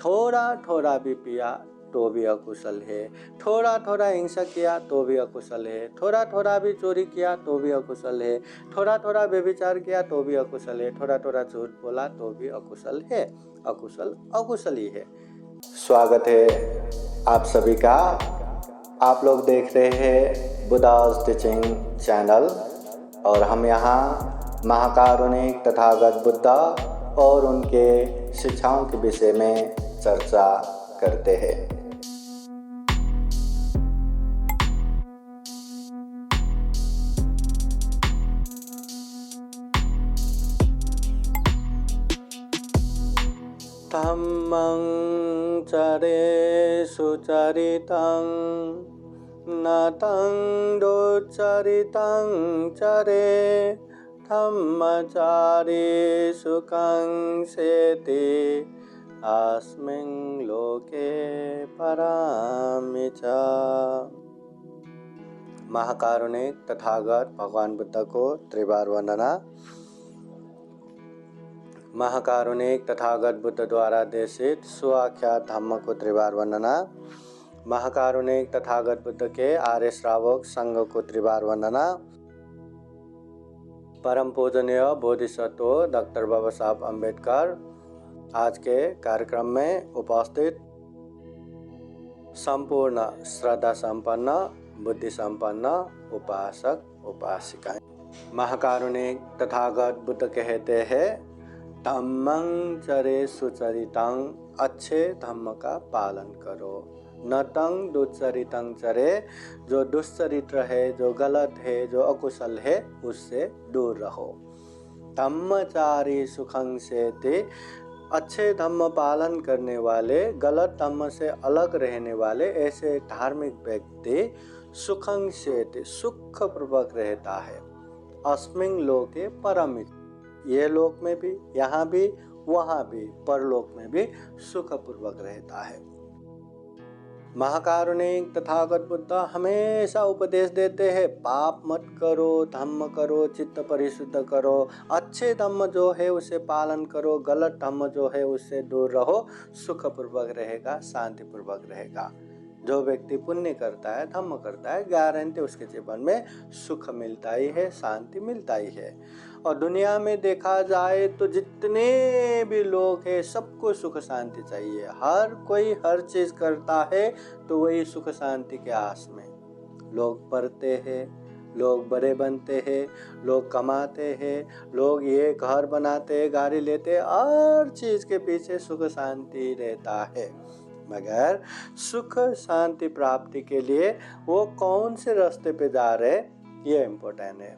थोड़ा थोड़ा भी पिया तो भी अकुशल है, थोड़ा थोड़ा हिंसा किया तो भी अकुशल है, थोड़ा थोड़ा भी चोरी किया तो भी अकुशल है, थोड़ा थोड़ा व्यभिचार किया तो भी अकुशल है, थोड़ा थोड़ा झूठ बोला तो भी अकुशल है। अकुशल अकुशल ही है। स्वागत है आप सभी का। आप लोग देख रहे हैं बुद्धास टीचिंग चैनल और हम यहाँ महाकारुणिक तथागत बुद्धा और उनके शिक्षाओं के विषय में चर्चा करते हैं। धम्मं चरे सुचरितं नतं दुच्चरितं चरे धम्मचारी सुखं सेति अस्मिन् लोके परामि च। महाकारुणिक तथागत भगवान बुद्ध को त्रिबार वंदना। महाकारुणिक तथागत बुद्ध द्वारा देशित स्वाख्यात धम्म को त्रिबार वंदना। महाकारुणिक तथागत बुद्ध के आर्य श्रावक संघ को त्रिबार वंदना। परम पूजनीय बोधिसत्व डॉक्टर बाबा साहब अम्बेडकर आज के कार्यक्रम में उपस्थित संपूर्ण श्रद्धा संपन्न बुद्धि संपन्न उपासक उपासिकाएं। महाकारुणिक तथागत बुद्ध कहते हैं धम्मं चरे सुचरितं, अच्छे धम्म का पालन करो। नतं दुच्चरितं चरे, जो दुष्चरित्र है, जो गलत है, जो अकुशल है, उससे दूर रहो। धम्मचारी सुखं सेति, अच्छे धम्म पालन करने वाले, गलत धम्म से अलग रहने वाले ऐसे धार्मिक व्यक्ति सुखं सेति, सुखपूर्वक रहता है। अस्मिन् लोके परमित, ये लोक में भी, यहाँ भी, वहाँ भी, परलोक में भी सुखपूर्वक रहता है। महाकारुणिक तथागत बुद्ध हमेशा उपदेश देते हैं पाप मत करो, धम्म करो, चित्त परिशुद्ध करो, अच्छे धम्म जो है उसे पालन करो, गलत धम्म जो है उससे दूर रहो, सुखपूर्वक रहेगा, शांतिपूर्वक रहेगा। जो व्यक्ति पुण्य करता है, धम्म करता है, गारंटी उसके जीवन में सुख मिलता ही है, शांति मिलता ही है। और दुनिया में देखा जाए तो जितने भी लोग हैं सबको सुख शांति चाहिए। हर कोई हर चीज़ करता है तो वही सुख शांति के आस में। लोग पढ़ते हैं, लोग बड़े बनते हैं, लोग कमाते हैं, लोग ये घर बनाते हैं, गाड़ी लेते हैं, हर चीज़ के पीछे सुख शांति रहता है। मगर सुख शांति प्राप्ति के लिए वो कौन से रास्ते पे जा रहे, ये इम्पोर्टेंट है।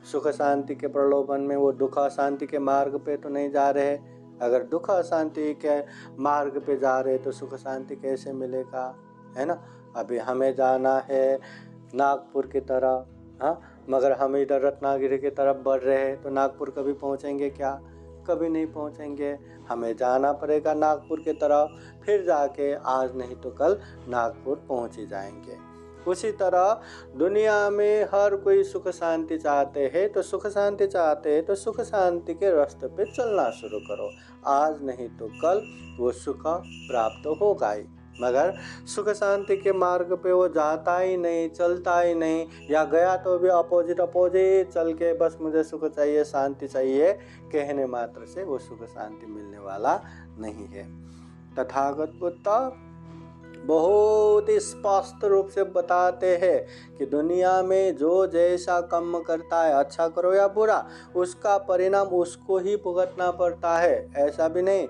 सुख शांति के प्रलोभन में वो दुख शांति के मार्ग पे तो नहीं जा रहे। अगर दुख शांति के मार्ग पे जा रहे तो सुख शांति कैसे मिलेगा, है ना। अभी हमें जाना है नागपुर की तरफ, हाँ, मगर हम इधर रत्नागिरी की तरफ बढ़ रहे हैं तो नागपुर कभी पहुँचेंगे क्या? कभी नहीं पहुँचेंगे। हमें जाना पड़ेगा नागपुर की तरफ, फिर जाके आज नहीं तो कल नागपुर पहुँच ही जाएंगे। उसी तरह दुनिया में हर कोई सुख शांति चाहते हैं, तो सुख शांति चाहते हैं तो सुख शांति के रास्ते पे चलना शुरू करो। आज नहीं तो कल वो सुख प्राप्त होगा ही। मगर सुख शांति के मार्ग पे वो जाता ही नहीं, चलता ही नहीं, या गया तो भी अपोजिट चल के बस मुझे सुख चाहिए, शांति चाहिए कहने मात्र से वो सुख शांति मिलने वाला नहीं है। तथागत बुद्ध बहुत ही स्पष्ट रूप से बताते हैं कि दुनिया में जो जैसा कर्म करता है, अच्छा करो या बुरा, उसका परिणाम उसको ही भुगतना पड़ता है। ऐसा भी नहीं,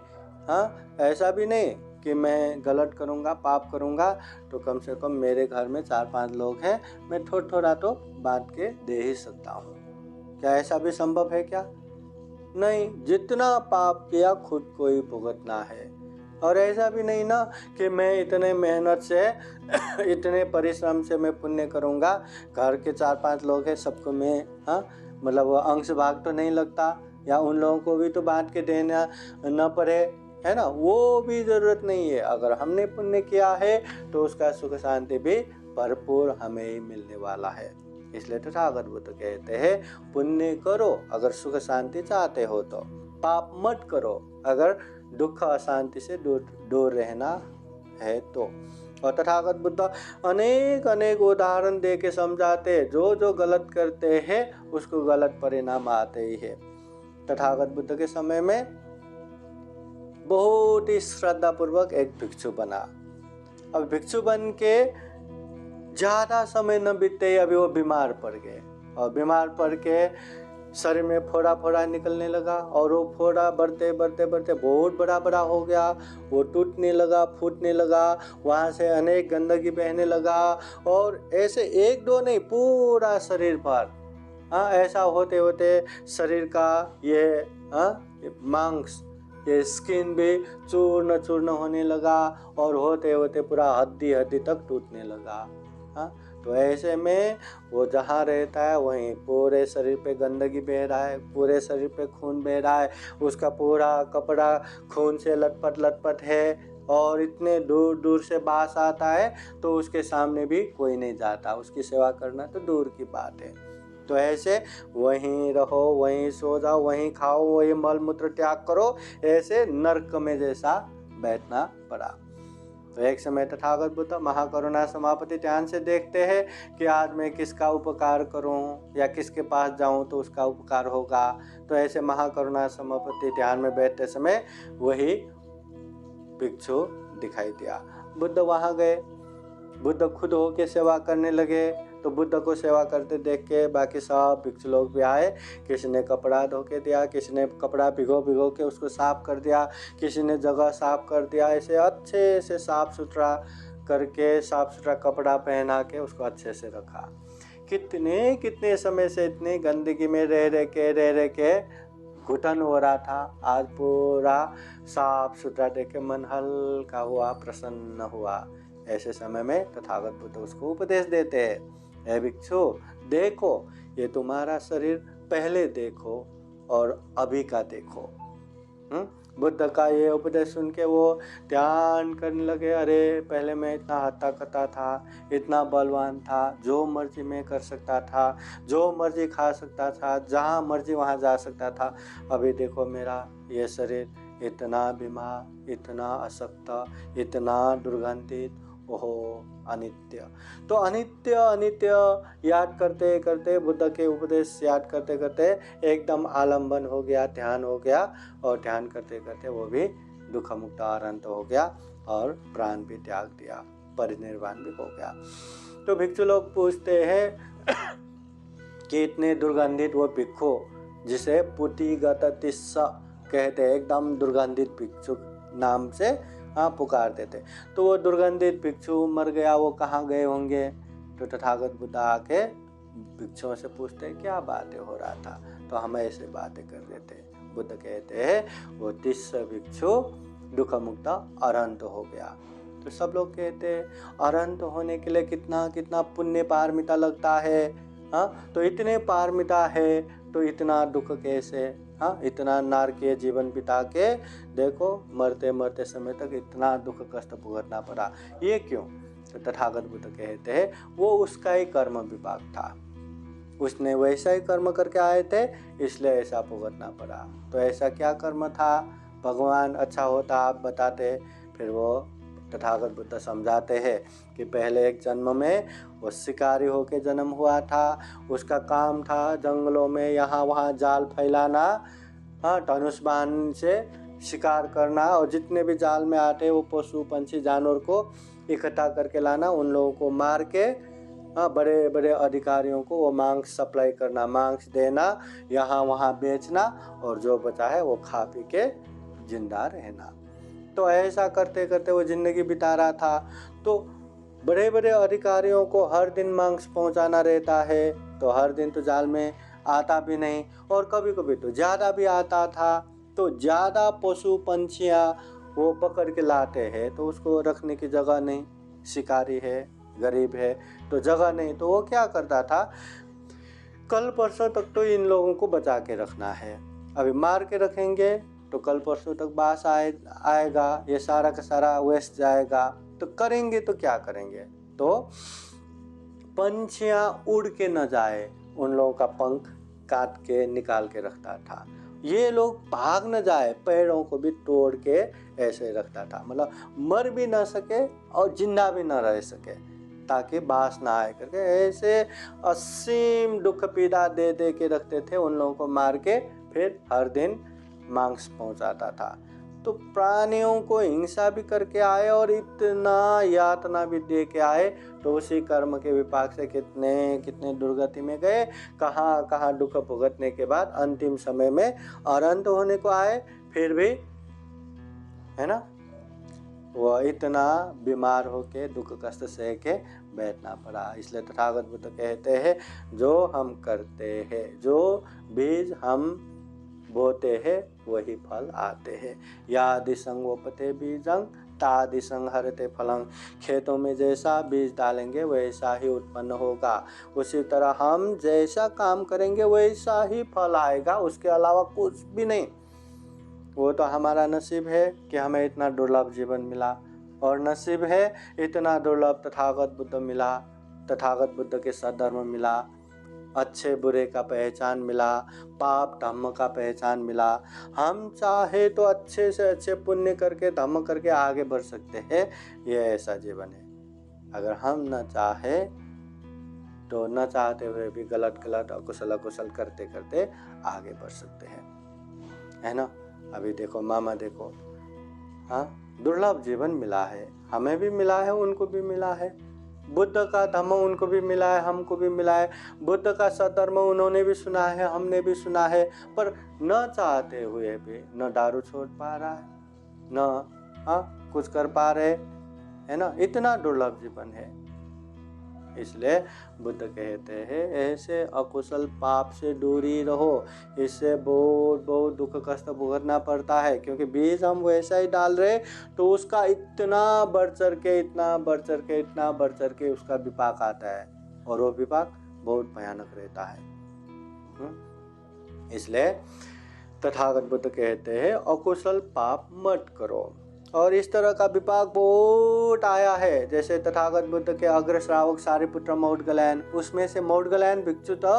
हाँ, ऐसा भी नहीं कि मैं गलत करूँगा, पाप करूँगा तो कम से कम मेरे घर में 4-5 लोग हैं, मैं थोड़ा थोड़ा तो बांट के दे ही सकता हूँ। क्या ऐसा भी संभव है क्या? नहीं, जितना पाप किया खुद को ही भुगतना है। और ऐसा भी नहीं ना कि मैं इतने मेहनत से इतने परिश्रम से मैं पुण्य करूँगा, घर के 4-5 लोग हैं, सबको मैं, हाँ, मतलब अंश भाग तो नहीं लगता, या उन लोगों को भी तो बांट के देना न पड़े, है ना। वो भी ज़रूरत नहीं है। अगर हमने पुण्य किया है तो उसका सुख शांति भी भरपूर हमें ही मिलने वाला है। इसलिए तथागत बुद्ध कहते हैं पुण्य करो अगर सुख शांति चाहते हो तो, पाप मत करो अगर दुख अशांति से दूर दूर रहना है। तो और तथागत बुद्ध अनेक अनेक उदाहरण दे के समझाते, जो जो गलत करते हैं उसको गलत परिणाम आते ही है। तथागत बुद्ध के समय में बहुत ही श्रद्धा पूर्वक एक भिक्षु बना। अब भिक्षु बन के ज्यादा समय न बीतते अभी वो बीमार पड़ गए, और बीमार पड़ के शरीर में फोड़ा फोड़ा निकलने लगा, और वो फोड़ा बढ़ते बढ़ते बढ़ते बहुत बड़ा बड़ा हो गया, वो टूटने लगा, फूटने लगा, वहाँ से अनेक गंदगी बहने लगा, और ऐसे एक दो नहीं पूरा शरीर पर ऐसा होते होते शरीर का ये मांस, ये स्किन भी चूर्ण चूर्ण होने लगा, और होते होते पूरा हड्डी हड्डी तक टूटने लगा। तो ऐसे में वो जहाँ रहता है वहीं पूरे शरीर पे गंदगी बह रहा है, पूरे शरीर पे खून बह रहा है, उसका पूरा कपड़ा खून से लटपट लटपट है, और इतने दूर दूर से बास आता है तो उसके सामने भी कोई नहीं जाता, उसकी सेवा करना तो दूर की बात है। तो ऐसे वहीं रहो, वहीं सो जाओ, वहीं खाओ, वहीं मल मूत्र त्याग करो, ऐसे नरक में जैसा बैठना पड़ा। तो एक समय तथागत बुद्ध महाकरुणा समापति ध्यान से देखते हैं कि आज मैं किसका उपकार करूं या किसके पास जाऊं तो उसका उपकार होगा। तो ऐसे महाकरुणा समापति ध्यान में बैठते समय वही भिक्षु दिखाई दिया। बुद्ध वहां गए, बुद्ध खुद होके सेवा करने लगे। तो बुद्ध को सेवा करते देख के बाकी सब भिक्षु लोग भी आए, किसी ने कपड़ा धो के दिया, किसी ने कपड़ा भिगो भिगो के उसको साफ कर दिया, किसी ने जगह साफ कर दिया, ऐसे अच्छे से साफ सुथरा करके साफ सुथरा कपड़ा पहना के उसको अच्छे से रखा। कितने कितने समय से इतनी गंदगी में रह रह के घुटन हो रहा था, आज पूरा साफ सुथरा देख के मन हल्का हुआ, प्रसन्न हुआ। ऐसे समय में तथागत बुद्ध उसको उपदेश देते हैं, हे भिक्षु देखो, ये तुम्हारा शरीर पहले देखो और अभी का देखो। बुद्ध का ये उपदेश सुन के वो ध्यान करने लगे, अरे पहले मैं इतना हत्ता कता था, इतना बलवान था, जो मर्जी मैं कर सकता था, जो मर्जी खा सकता था, जहाँ मर्जी वहाँ जा सकता था। अभी देखो मेरा ये शरीर इतना बीमार, इतना अशक्त, इतना दुर्गंधित, ओहो अनित्य। तो अनित्य अनित्य याद करते करते, बुद्ध के उपदेश याद करते करते एकदम आलम्बन हो गया, ध्यान हो गया, और ध्यान करते करते वो भी दुख मुक्त अनंत हो गया और प्राण भी त्याग दिया, परिनिर्वाण भी हो गया। तो भिक्षु लोग पूछते हैं कि इतने दुर्गंधित वो भिक्षु जिसे पुतिगत तिस्स कहते हैं, एकदम दुर्गंधित भिक्षु नाम से पुकारते थे, तो वो दुर्गंधित भिक्षु मर गया, वो कहाँ गए होंगे। तो तथागत बुद्ध आके भिक्षुओं से पूछते क्या बातें हो रहा था, तो हम ऐसे बातें कर रहे थे। बुद्ध कहते हैं वो 30 भिक्षु दुख मुक्त अरहंत हो गया। तो सब लोग कहते हैं अरहंत होने के लिए कितना कितना पुण्य पारमिता लगता है, तो इतने पारमिता है तो इतना दुख कैसे, इतना नारकीय जीवन बिता के देखो मरते मरते समय तक इतना दुख कष्ट भुगतना पड़ा, ये क्यों। तो तथागत बुद्ध कहते हैं वो उसका ही कर्म विपाक था, उसने वैसा ही कर्म करके आए थे इसलिए ऐसा भुगतना पड़ा। तो ऐसा क्या कर्म था, भगवान अच्छा होता आप बताते। फिर वो तथागत बुद्ध समझाते हैं कि पहले एक जन्म में वो शिकारी होके जन्म हुआ था, उसका काम था जंगलों में यहाँ वहाँ जाल फैलाना, धनुष बाण से शिकार करना, और जितने भी जाल में आते वो पशु पंछी जानवर को इकट्ठा करके लाना, उन लोगों को मार के बड़े बड़े अधिकारियों को वो मांस सप्लाई करना, मांस देना, यहाँ वहाँ बेचना, और जो बचा है वो खा पी के जिंदा रहना। तो ऐसा करते करते वो जिंदगी बिता रहा था। तो बड़े बड़े अधिकारियों को हर दिन मांस पहुंचाना रहता है, तो हर दिन तो जाल में आता भी नहीं, और कभी कभी तो ज़्यादा भी आता था। तो ज़्यादा पशु पंछियाँ वो पकड़ के लाते हैं, तो उसको रखने की जगह नहीं, शिकारी है, गरीब है, तो जगह नहीं, तो वो क्या करता था, कल परसों तक तो इन लोगों को बचा के रखना है, अभी मार के रखेंगे तो कल परसों तक बास आएगा, ये सारा का सारा वेस्ट जाएगा, तो करेंगे तो क्या करेंगे। तो पंछियाँ उड़ के न जाए, उन लोगों का पंख काट के निकाल के रखता था, ये लोग भाग न जाए, पैरों को भी तोड़ के ऐसे रखता था, मतलब मर भी ना सके और जिंदा भी ना रह सके, ताकि बास ना आए करके ऐसे असीम दुख पीड़ा दे दे के रखते थे। उन लोगों को मार के फिर हर दिन मांस पहुंचाता था। तो प्राणियों को हिंसा भी करके आए और इतना यातना भी दे के आए, तो उसी कर्म के विपाक से कितने कितने दुर्गति में गए, कहाँ कहाँ दुख भुगतने के बाद अंतिम समय में अनंत होने को आए। फिर भी है ना, वह इतना बीमार होके दुख कष्ट सह के बैठना पड़ा। इसलिए तथागत बुद्ध कहते हैं, जो हम करते हैं, जो बीज हम बोते हैं वही फल आते हैं। यादि संगोपते बीजं तादि संहरते फलं। खेतों में जैसा बीज डालेंगे वैसा ही उत्पन्न होगा, उसी तरह हम जैसा काम करेंगे वैसा ही फल आएगा, उसके अलावा कुछ भी नहीं। वो तो हमारा नसीब है कि हमें इतना दुर्लभ जीवन मिला, और नसीब है इतना दुर्लभ तथागत बुद्ध मिला, तथागत बुद्ध के सद्धर्म मिला, अच्छे बुरे का पहचान मिला, पाप धम्म का पहचान मिला। हम चाहे तो अच्छे से अच्छे पुण्य करके धम्म करके आगे बढ़ सकते हैं, ये ऐसा जीवन है। अगर हम न चाहे तो न चाहते हुए भी गलत गलत अकुशल अकुशल करते करते आगे बढ़ सकते हैं, है ना। अभी देखो मामा, देखो हाँ, दुर्लभ जीवन मिला है, हमें भी मिला है, उनको भी मिला है। बुद्ध का धम्म उनको भी मिला है, हमको भी मिला है। बुद्ध का सद्धर्म उन्होंने भी सुना है, हमने भी सुना है, पर न चाहते हुए भी न दारू छोड़ पा रहा है, न कुछ कर पा रहे, है ना। इतना दुर्लभ जीवन है। इसलिए बुद्ध कहते हैं, ऐसे अकुशल पाप से दूरी रहो। इससे बहुत बहुत दुख कष्ट भुगतना पड़ता है, क्योंकि बीज हम वैसा ही डाल रहे तो उसका इतना बढ़ चढ़ के, इतना बढ़ चढ़ के, इतना बढ़ चढ़ के उसका विपाक आता है, और वो विपाक बहुत भयानक रहता है। इसलिए तथागत बुद्ध कहते हैं, अकुशल पाप मत करो। और इस तरह का विपाक बहुत आया है। जैसे तथागत बुद्ध के अग्र श्रावक सारिपुत्र मौदगल्यायन, उसमें से मौदगल्यायन भिक्षु तो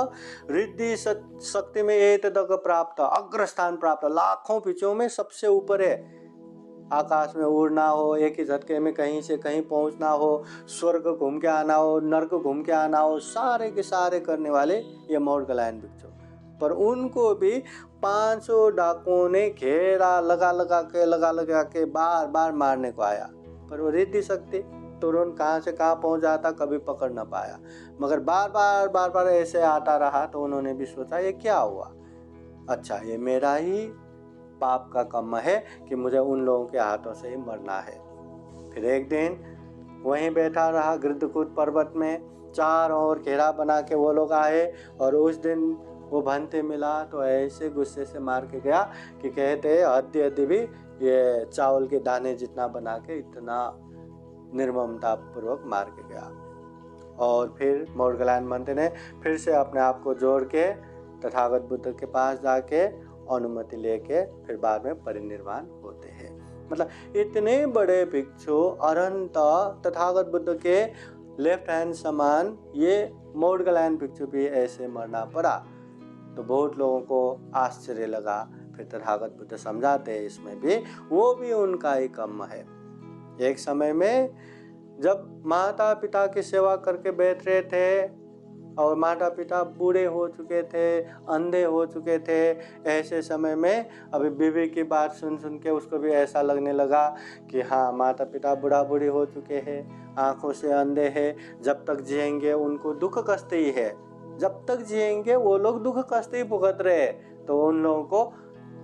रिद्धि शक्ति में एतदग प्राप्त, अग्र स्थान प्राप्त, लाखों भिक्षुओं में सबसे ऊपर है। आकाश में उड़ना हो, एक ही झटके में कहीं से कहीं पहुंचना हो, स्वर्ग घूम के आना हो, नर्क घूम के आना हो, सारे के सारे करने वाले ये मौदगल्यायन भिक्षु। पर उनको भी 500 डाकुओं ने घेरा लगा लगा के बार बार मारने को आया, पर वो रिद्धि शक्ति तुरंत कहाँ से कहाँ पहुँच जाता, कभी पकड़ ना पाया। मगर बार बार ऐसे आता रहा, तो उन्होंने भी सोचा ये क्या हुआ, अच्छा ये मेरा ही पाप का कर्म है कि मुझे उन लोगों के हाथों से ही मरना है। फिर एक दिन वहीं बैठा रहा गिरधकूट पर्वत में, चारों ओर घेरा बना के वो लोग आए, और उस दिन वो भंते मिला तो ऐसे गुस्से से मार के गया कि कहते हद्दी भी ये चावल के दाने जितना बना के इतना निर्ममता पूर्वक मार के गया। और फिर मौदगल्यायन भंते ने फिर से अपने आप को जोड़ के तथागत बुद्ध के पास जाके अनुमति लेके फिर बाद में परिनिर्वाण होते हैं। मतलब इतने बड़े भिक्षु अनंत तथागत बुद्ध के लेफ्ट हैंड समान ये मौदगल्यायन भिक्षु भी ऐसे मरना पड़ा, तो बहुत लोगों को आश्चर्य लगा। फिर तथागत बुद्ध समझाते हैं इसमें भी वो भी उनका ही कर्म है। एक समय में जब माता पिता की सेवा करके बैठ रहे थे, और माता पिता बूढ़े हो चुके थे, अंधे हो चुके थे, ऐसे समय में अभी बीवी की बात सुन के उसको भी ऐसा लगने लगा कि हाँ माता पिता बूढ़ा बूढ़ी हो चुके हैं, आंखों से अंधे हैं, जब तक जिएंगे उनको दुख कष्ट ही है, जब तक जिएंगे वो लोग दुख कष्ट ही भुगत रहे, तो उन लोगों को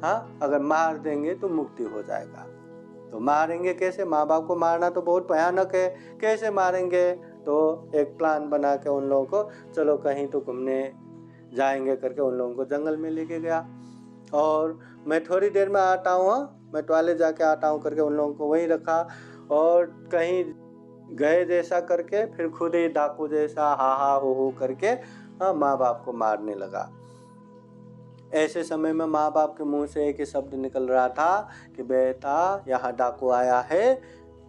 हाँ अगर मार देंगे तो मुक्ति हो जाएगा। तो मारेंगे कैसे, माँ बाप को मारना तो बहुत भयानक है, कैसे मारेंगे, तो एक प्लान बना के उन लोगों को चलो कहीं तो घूमने जाएंगे करके उन लोगों को जंगल में लेके गया, और मैं थोड़ी देर में आता हूँ, मैं टॉयलेट जाके आता हूँ करके उन लोगों को वहीं रखा, और कहीं गए जैसा करके फिर खुद ही डाकू जैसा हा हो करके माँ बाप को मारने लगा। ऐसे समय में माँ बाप के मुंह से एक ही शब्द निकल रहा था कि बेटा यहाँ डाकू आया है,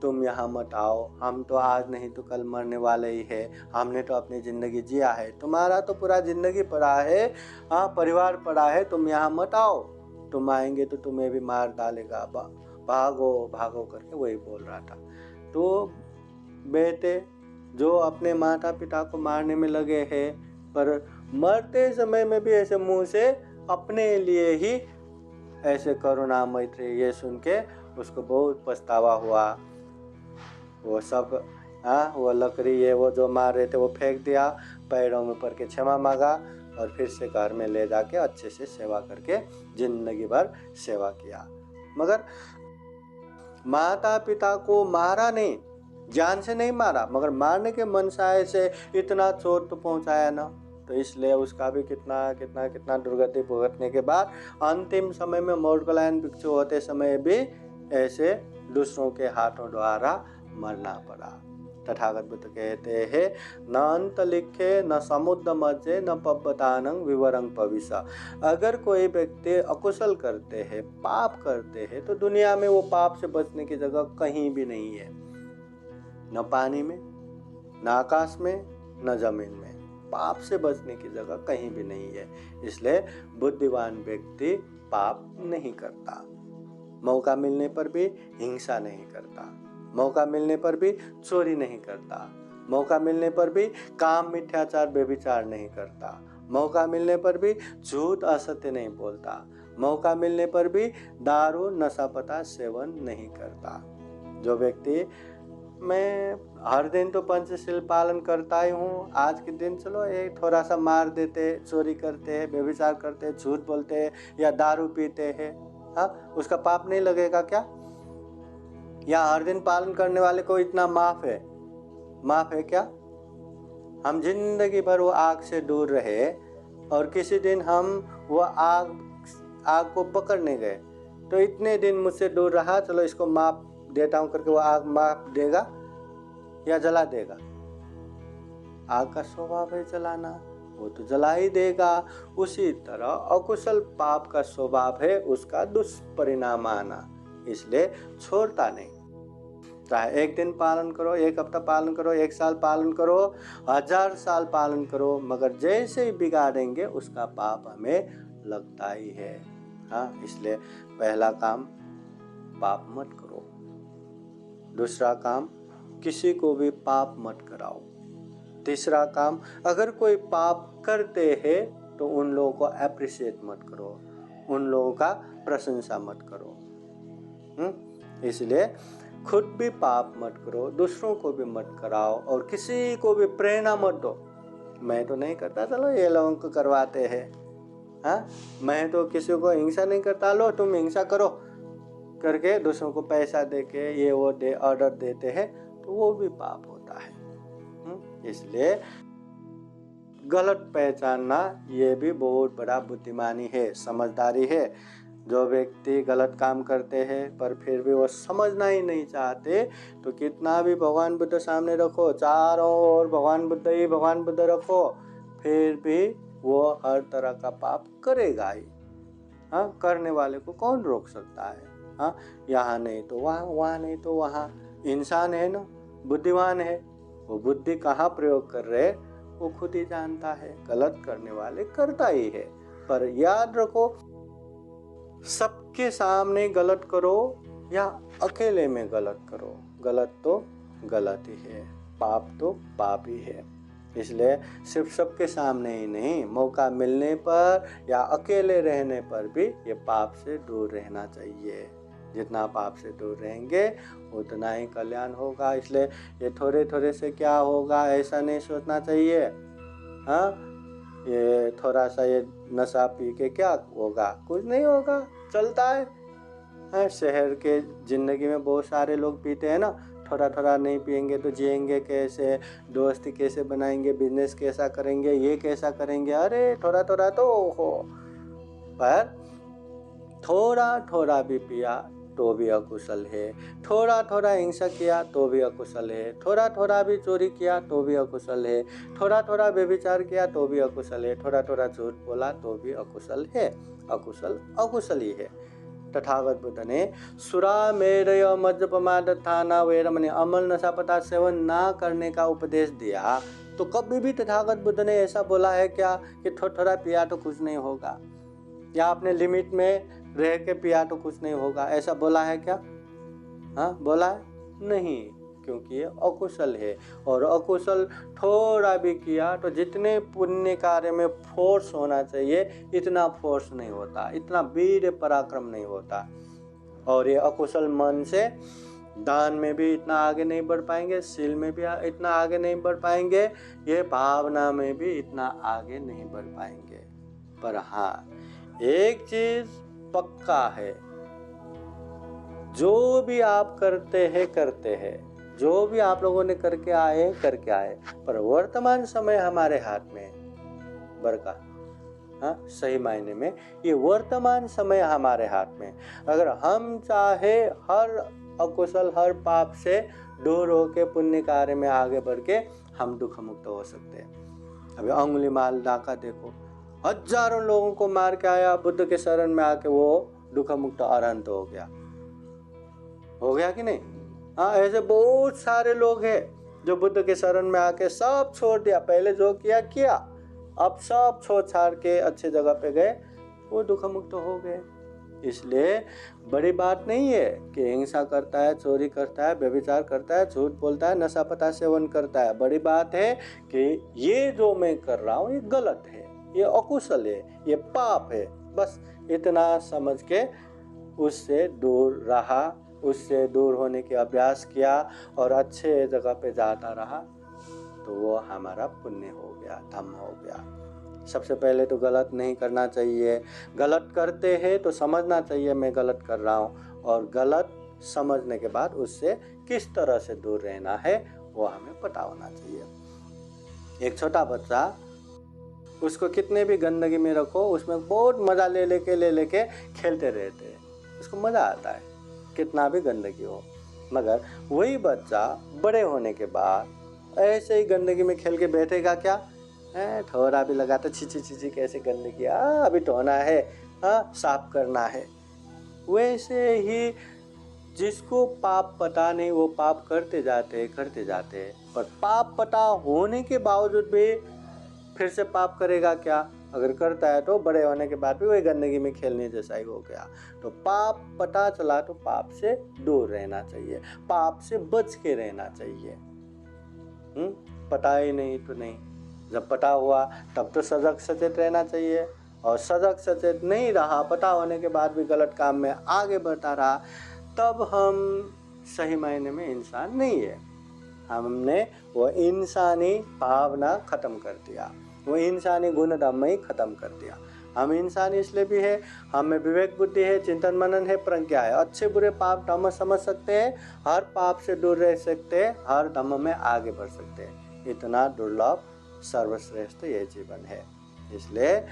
तुम यहाँ मत आओ, हम तो आज नहीं तो कल मरने वाले ही है, हमने तो अपनी ज़िंदगी जिया है, तुम्हारा तो पूरा ज़िंदगी पड़ा है, हाँ परिवार पड़ा है, तुम यहाँ मत आओ। तुम आएंगे तो तुम्हें भी मार डालेगा, भागो भागो करके वही बोल रहा था। तो बेटे जो अपने माता पिता को मारने में लगे हैं, पर मरते समय में भी ऐसे मुंह से अपने लिए ही ऐसे करुणा मैत्री, ये सुन के उसको बहुत पछतावा हुआ। वो सब वो लकड़ी ये वो जो मार रहे थे वो फेंक दिया, पैरों में पड़ के क्षमा मांगा और फिर से घर में ले जाके अच्छे से सेवा करके जिंदगी भर सेवा किया। मगर माता पिता को मारा नहीं, जान से नहीं मारा, मगर मारने के मनसाए से इतना चोट तो पहुंचाया ना। तो इसलिए उसका भी कितना कितना कितना दुर्गति भुगतने के बाद अंतिम समय में मोटकलायन भिक्षु होते समय भी ऐसे दूसरों के हाथों द्वारा मरना पड़ा। तथागत बुद्ध कहते हैं, न अंत लिखे न समुद्र मज्जे न पब्बतानंग विवरंग भविष्य। अगर कोई व्यक्ति अकुशल करते हैं, पाप करते हैं, तो दुनिया में वो पाप से बचने की जगह कहीं भी नहीं है, न पानी में, न आकाश में, न जमीन में। पाप से बचने की जगह कहीं भी नहीं है। इसलिए बुद्धिमान व्यक्ति पाप नहीं करता, मौका मिलने पर भी हिंसा नहीं करता, मौका मिलने पर भी चोरी नहीं करता, मौका मिलने पर भी काम मिथ्याचार व्यभिचार नहीं करता, मौका मिलने पर भी झूठ असत्य नहीं बोलता, मौका मिलने पर भी दारू नशापता सेवन नहीं करता। जो व्यक्ति मैं हर दिन तो पंचशील पालन करता ही हूँ, आज के दिन चलो एक थोड़ा सा मार देते, चोरी करते हैं, व्यभिचार करते हैं, झूठ बोलते हैं या दारू पीते हैं, हाँ, उसका पाप नहीं लगेगा क्या? या हर दिन पालन करने वाले को इतना माफ है क्या? हम जिंदगी भर वो आग से दूर रहे और किसी दिन हम वो आग को पकड़ने गए, तो इतने दिन मुझसे दूर रहा, चलो इसको माफ देता हूं करके वो आग माफ देगा या जला देगा? आग का स्वभाव है जलाना, वो तो जला ही देगा। उसी तरह अकुशल पाप का स्वभाव है उसका दुष्परिणाम आना, इसलिए छोड़ता नहीं। चाहे एक दिन पालन करो, एक हफ्ता पालन करो, एक साल पालन करो, 1000 साल पालन करो, मगर जैसे ही बिगाड़ेंगे उसका पाप हमें लगता ही है। हाँ, इसलिए पहला काम पाप मत करो, दूसरा काम किसी को भी पाप मत कराओ, तीसरा काम अगर कोई पाप करते हैं तो उन लोगों को अप्रिशिएट मत करो, उन लोगों का प्रशंसा मत करो। इसलिए खुद भी पाप मत करो, दूसरों को भी मत कराओ और किसी को भी प्रेरणा मत दो। मैं तो नहीं करता, चलो ये लोगों को करवाते हैं, हाँ, मैं तो किसी को हिंसा नहीं करता, लो तुम हिंसा करो करके दूसरों को पैसा देके ये वो दे ऑर्डर देते हैं, तो वो भी पाप होता है। इसलिए गलत पहचानना ये भी बहुत बड़ा बुद्धिमानी है, समझदारी है। जो व्यक्ति गलत काम करते हैं पर फिर भी वो समझना ही नहीं चाहते, तो कितना भी भगवान बुद्ध सामने रखो, चारों ओर भगवान बुद्ध रखो, फिर भी वो हर तरह का पाप करेगा ही। हाँ, करने वाले को कौन रोक सकता है? हाँ, यहाँ नहीं तो वहाँ, वहाँ नहीं तो वहाँ। इंसान है ना, बुद्धिमान है, वो बुद्धि कहाँ प्रयोग कर रहे वो खुद ही जानता है। गलत करने वाले करता ही है, पर याद रखो सबके सामने गलत करो या अकेले में गलत करो, गलत तो गलत ही है, पाप तो पाप ही है। इसलिए सिर्फ सबके सामने ही नहीं, मौका मिलने पर या अकेले रहने पर भी ये पाप से दूर रहना चाहिए। जितना पाप से दूर रहेंगे उतना ही कल्याण होगा। इसलिए ये थोड़े थोड़े से क्या होगा ऐसा नहीं सोचना चाहिए। हाँ, ये थोड़ा सा ये नशा पी के क्या होगा, कुछ नहीं होगा, चलता है। हाँ, शहर के जिंदगी में बहुत सारे लोग पीते हैं ना, थोड़ा थोड़ा नहीं पिएंगे तो जिएंगे कैसे, दोस्ती कैसे बनाएंगे, बिजनेस कैसा करेंगे, ये कैसा करेंगे, अरे थोड़ा थोड़ा तो हो, पर थोड़ा थोड़ा भी पिया तो भी अकुशल है, थोड़ा थोड़ा हिंसा किया तो भी अकुशल है, थोड़ा थोड़ा भी चोरी किया तो भी अकुशल है, थोड़ा थोड़ा व्यभिचार किया तो भी अकुशल है, थोड़ा थोड़ा झूठ बोला तो भी अकुशल है। अकुशल अकुशल ही है। तथागत बुद्ध ने सुरा मेरय मज्जपमादत्थाना वैरमणि अमल नशा पदार्थ सेवन ना करने का उपदेश दिया, तो कभी भी तथागत बुद्ध ने ऐसा बोला है क्या कि थोड़ा थोड़ा पिया तो कुछ नहीं होगा, या आपने लिमिट में रह के पिया तो कुछ नहीं होगा, ऐसा बोला है क्या? हाँ, बोला है? नहीं, क्योंकि ये अकुशल है। और अकुशल थोड़ा भी किया तो जितने पुण्य कार्य में फोर्स होना चाहिए इतना फोर्स नहीं होता, इतना वीर पराक्रम नहीं होता। और ये अकुशल मन से दान में भी इतना आगे नहीं बढ़ पाएंगे, शील में भी इतना आगे नहीं बढ़ पाएंगे, ये भावना में भी इतना आगे नहीं बढ़ पाएंगे। पर हाँ, एक चीज पक्का है, जो भी आप करते हैं, जो भी आप लोगों ने करके आए, पर वर्तमान समय हमारे हाथ में बरका, हाँ, सही मायने में ये वर्तमान समय हमारे हाथ में। अगर हम चाहे हर अकुशल, हर पाप से दूर होके पुण्य कार्य में आगे बढ़ के हम दुख मुक्त हो सकते हैं। अभी अंगुलीमाल डाका देखो, हजारों लोगों को मार के आया, बुद्ध के शरण में आके वो दुख मुक्त अरहंत हो गया कि नहीं? हाँ, ऐसे बहुत सारे लोग हैं जो बुद्ध के शरण में आके सब छोड़ दिया, पहले जो किया, अब सब छोड़ छाड़ के अच्छे जगह पे गए, वो दुख मुक्त हो गए। इसलिए बड़ी बात नहीं है कि हिंसा करता है, चोरी करता है, व्यभिचार करता है, झूठ बोलता है, नशा पता सेवन करता है। बड़ी बात है कि ये जो मैं कर रहा हूँ ये गलत है, ये अकुशल है, ये पाप है। बस इतना समझ के उससे दूर रहा, उससे दूर होने के अभ्यास किया और अच्छे जगह पे जाता रहा, तो वो हमारा पुण्य हो गया, धम्म हो गया। सबसे पहले तो गलत नहीं करना चाहिए। गलत करते हैं तो समझना चाहिए मैं गलत कर रहा हूँ, और गलत समझने के बाद उससे किस तरह से दूर रहना है वो हमें पता होना चाहिए। एक छोटा बच्चा, उसको कितने भी गंदगी में रखो, उसमें बहुत मज़ा ले लेके खेलते रहते हैं, उसको मज़ा आता है कितना भी गंदगी हो। मगर वही बच्चा बड़े होने के बाद ऐसे ही गंदगी में खेल के बैठेगा क्या? थोड़ा भी लगा तो छी कैसे गंदगी, अभी धोना है, साफ करना है। वैसे ही जिसको पाप पता नहीं वो पाप करते जाते, पर पाप पता होने के बावजूद भी फिर से पाप करेगा क्या? अगर करता है तो बड़े होने के बाद भी वही गंदगी में खेलने जैसा ही हो गया। तो पाप पता चला तो पाप से दूर रहना चाहिए, पाप से बच के रहना चाहिए। पता ही नहीं तो नहीं, जब पता हुआ तब तो सजग सचेत रहना चाहिए। और सजग सचेत नहीं रहा, पता होने के बाद भी गलत काम में आगे बढ़ता रहा, तब हम सही मायने में इंसान नहीं है। हमने वो इंसानी भावना खत्म कर दिया, वो इंसानी गुण धर्म ही खत्म कर दिया। हम इंसान इसलिए भी है, हमें विवेक बुद्धि है, चिंतन मनन है, प्रज्ञा है, अच्छे बुरे पाप धर्म समझ सकते हैं, हर पाप से दूर रह सकते हैं, हर धर्म में आगे बढ़ सकते हैं। इतना दुर्लभ सर्वश्रेष्ठ ये जीवन है। इसलिए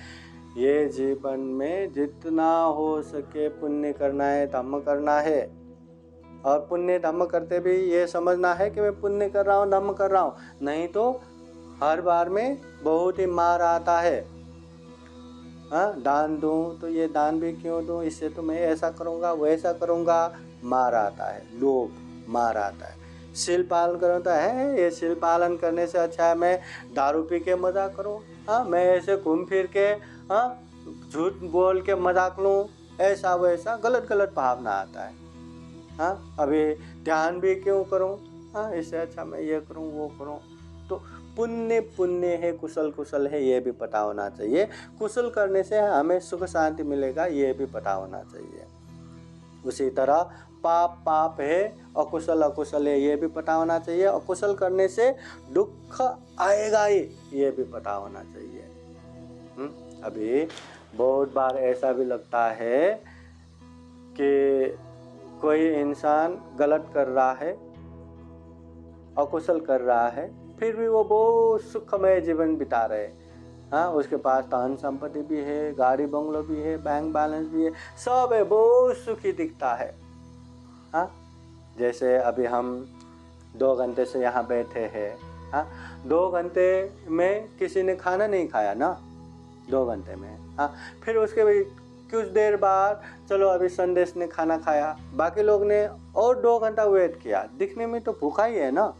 ये जीवन में जितना हो सके पुण्य करना है, धर्म करना है। और पुण्य धर्म करते भी ये समझना है कि मैं पुण्य कर रहा हूँ, धर्म कर रहा हूँ, नहीं तो हर बार में बहुत ही मार आता है। दान दूं तो ये दान भी क्यों दूं, इससे तो मैं ऐसा करूँगा वैसा करूँगा, मार आता है, लोभ मार आता है। शील पालन करूँ तो है, ये शील पालन करने से अच्छा है मैं दारू पी के मजा करूँ, मैं ऐसे घूम फिर के झूठ बोल के मजाक लूँ, ऐसा वैसा गलत भावना आता है। अभी ध्यान भी क्यों करूँ, इससे अच्छा मैं ये करूँ वो करूँ। तो पुण्य है, कुशल है, ये भी पता होना चाहिए। कुशल करने से हमें सुख शांति मिलेगा, ये भी पता होना चाहिए। उसी तरह पाप है, अकुशल है, ये भी पता होना चाहिए। अकुशल करने से दुख आएगा ही, ये भी पता होना चाहिए। अभी बहुत बार ऐसा भी लगता है कि कोई इंसान गलत कर रहा है, अकुशल कर रहा है, फिर भी वो बहुत सुखमय जीवन बिता रहे। उसके पास धन संपत्ति भी है, गाड़ी बंगलो भी है, बैंक बैलेंस भी है, सब है, बहुत सुखी दिखता है। जैसे अभी हम 2 घंटे से यहाँ बैठे हैं, 2 घंटे में किसी ने खाना नहीं खाया ना, 2 घंटे में। फिर उसके भी कुछ देर बाद चलो अभी संदेश ने खाना खाया, बाकी लोग ने और 2 घंटा वेट किया, दिखने में तो भूखा ही है ना,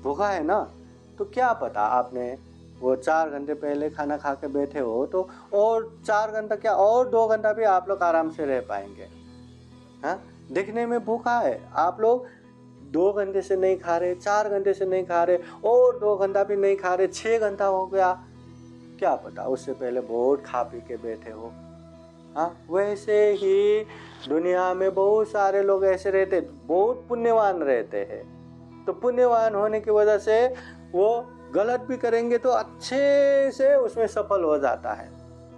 भूखा है ना। तो क्या पता आपने वो 4 घंटे पहले खाना खा के बैठे हो तो और 4 घंटा क्या और 2 घंटा भी आप लोग आराम से रह पाएंगे। हाँ, दिखने में भूखा है, आप लोग 2 घंटे से नहीं खा रहे, 4 घंटे से नहीं खा रहे और 2 घंटा भी नहीं खा रहे, 6 घंटा हो गया, क्या पता उससे पहले बहुत खा पी के बैठे हो। हाँ, वैसे ही दुनिया में बहुत सारे लोग ऐसे रहते, बहुत पुण्यवान रहते हैं। तो पुण्यवान होने की वजह से वो गलत भी करेंगे तो अच्छे से उसमें सफल हो जाता है,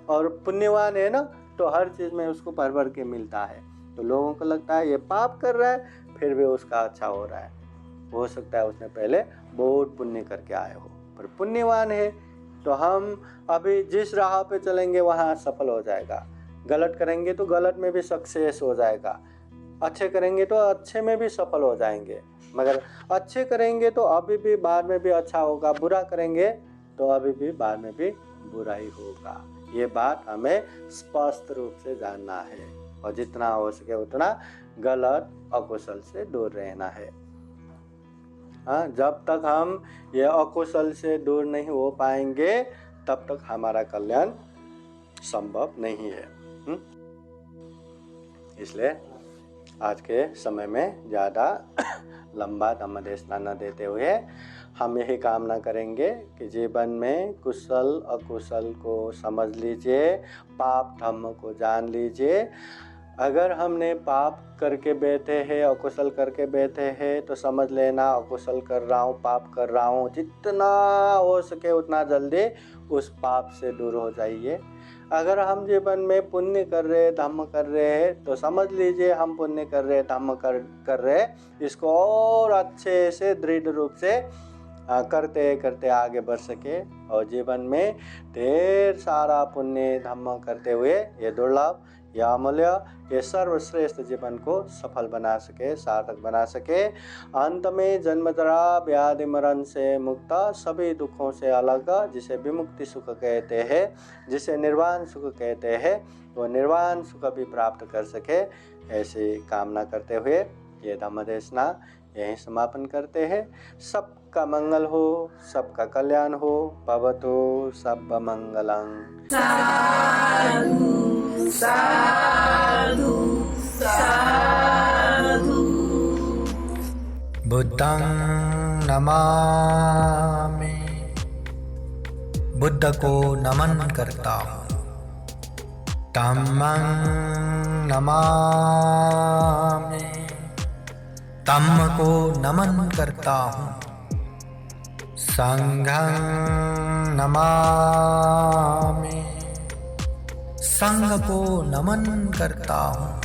और पुण्यवान है ना तो हर चीज़ में उसको भर भर के मिलता है। तो लोगों को लगता है ये पाप कर रहा है फिर भी उसका अच्छा हो रहा है, हो सकता है उसने पहले बहुत पुण्य करके आए हो, पर पुण्यवान है तो हम अभी जिस राह पे चलेंगे वहाँ सफल हो जाएगा। गलत करेंगे तो गलत में भी सक्सेस हो जाएगा, अच्छे करेंगे तो अच्छे में भी सफल हो जाएंगे। मगर अच्छे करेंगे तो अभी भी बाद में भी अच्छा होगा, बुरा करेंगे तो अभी भी बाद में भी बुरा ही होगा। ये बात हमें स्पष्ट रूप से जानना है, और जितना हो सके उतना गलत अकुशल से दूर रहना है। हाँ, जब तक हम ये अकुशल से दूर नहीं हो पाएंगे तब तक हमारा कल्याण संभव नहीं है। इसलिए आज के समय में ज़्यादा लंबा धम्म देशना न देते हुए हम यही कामना करेंगे कि जीवन में कुशल अकुशल को समझ लीजिए, पाप धर्म को जान लीजिए। अगर हमने पाप करके बैठे हैं, अकुशल करके बैठे हैं तो समझ लेना अकुशल कर रहा हूँ, पाप कर रहा हूँ। जितना हो सके उतना जल्दी उस पाप से दूर हो जाइए। अगर हम जीवन में पुण्य कर रहे, धर्म कर रहे हैं तो समझ लीजिए हम पुण्य कर रहे, धर्म कर रहे, इसको और अच्छे से दृढ़ रूप से करते करते आगे बढ़ सके, और जीवन में ढेर सारा पुण्य धर्म करते हुए ये दुर्लभ, ये अमूल्य, ये सर्वश्रेष्ठ जीवन को सफल बना सके, सार्थक बना सके। अंत में जन्म जरा व्याधि मरण से मुक्त, सभी दुखों से अलग, जिसे विमुक्ति सुख कहते हैं, जिसे निर्वाण सुख कहते हैं, वो निर्वाण सुख भी प्राप्त कर सके। ऐसी कामना करते हुए ये धम्म देशना यहीं समापन करते हैं। सबका मंगल हो, सबका कल्याण हो। भवतु सब मंगलं। साधु साधु साधु। बुद्धं नमामि, बुद्ध को नमन करता हूँ। धम्मं नमामि, धम्म को नमन करता हूँ। संघं नमामि, संघ को नमन करता हूँ।